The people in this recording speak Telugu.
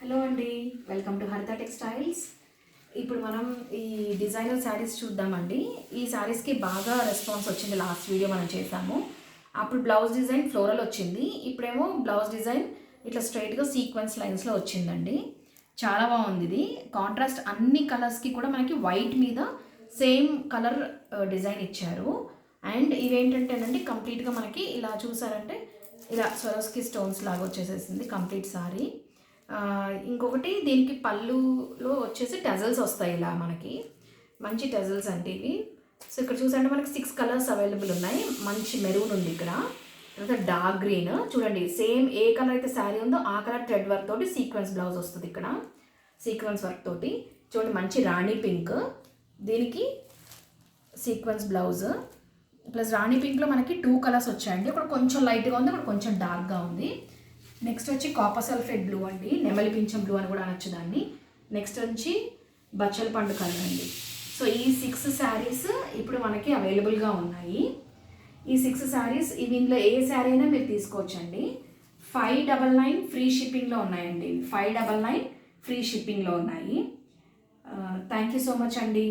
హలో అండి, వెల్కమ్ టు హరిత టెక్స్టైల్స్. ఇప్పుడు మనం ఈ డిజైనర్ శారీస్ చూద్దామండి. ఈ శారీస్కి బాగా రెస్పాన్స్ వచ్చింది. లాస్ట్ వీడియో మనం చేసాము. అప్పుడు బ్లౌజ్ డిజైన్ ఫ్లోరల్ వచ్చింది, ఇప్పుడేమో బ్లౌజ్ డిజైన్ ఇట్లా స్ట్రైట్గా సీక్వెన్స్ లైన్స్లో వచ్చిందండి. చాలా బాగుంది. ఇది కాంట్రాస్ట్ అన్ని కలర్స్కి కూడా మనకి వైట్ మీద సేమ్ కలర్ డిజైన్ ఇచ్చారు. అండ్ ఇవేంటంటేనండి కంప్లీట్గా మనకి ఇలా చూసారంటే ఇలా స్వరోస్కి స్టోన్స్ లాగా వచ్చేసేసింది కంప్లీట్ సారీ. ఇంకొకటి దీనికి పళ్ళులో వచ్చేసి టజల్స్ వస్తాయి ఇలా మనకి. మంచి టజల్స్ అంటే ఇవి. సో ఇక్కడ చూసంటే మనకి 6 కలర్స్ అవైలబుల్ ఉన్నాయి. మంచి మెరూన్ ఉంది ఇక్కడ, తర్వాత డార్క్ గ్రీన్. చూడండి సేమ్ ఏ కలర్ అయితే శారీ ఉందో ఆ కలర్ థ్రెడ్ వర్క్ తోటి సీక్వెన్స్ బ్లౌజ్ వస్తుంది ఇక్కడ, సీక్వెన్స్ వర్క్ తోటి. చూడండి మంచి రాణి పింక్, దీనికి సీక్వెన్స్ బ్లౌజ్ ప్లస్ రాణి పింక్లో మనకి 2 కలర్స్ వచ్చాయండి. ఇక్కడ కొంచెం లైట్గా ఉంది, ఇక్కడ కొంచెం డార్క్గా ఉంది. నెక్స్ట్ వచ్చి కాపర్ సల్ఫేట్ బ్లూ అండి, నెమలి పింఛం బ్లూ అని కూడా అనొచ్చు దాన్ని. నెక్స్ట్ వచ్చి బచ్చల పండు కలర్ అండి. సో ఈ 6 శారీస్ ఇప్పుడు మనకి అవైలబుల్గా ఉన్నాయి. ఈ 6 శారీస్ ఇందులో ఏ శారీ అయినా మీరు తీసుకోవచ్చండి. 599 ఫ్రీ షిప్పింగ్లో ఉన్నాయండి. 599 ఫ్రీ షిప్పింగ్లో ఉన్నాయి. థ్యాంక్ యూ సో మచ్ అండి.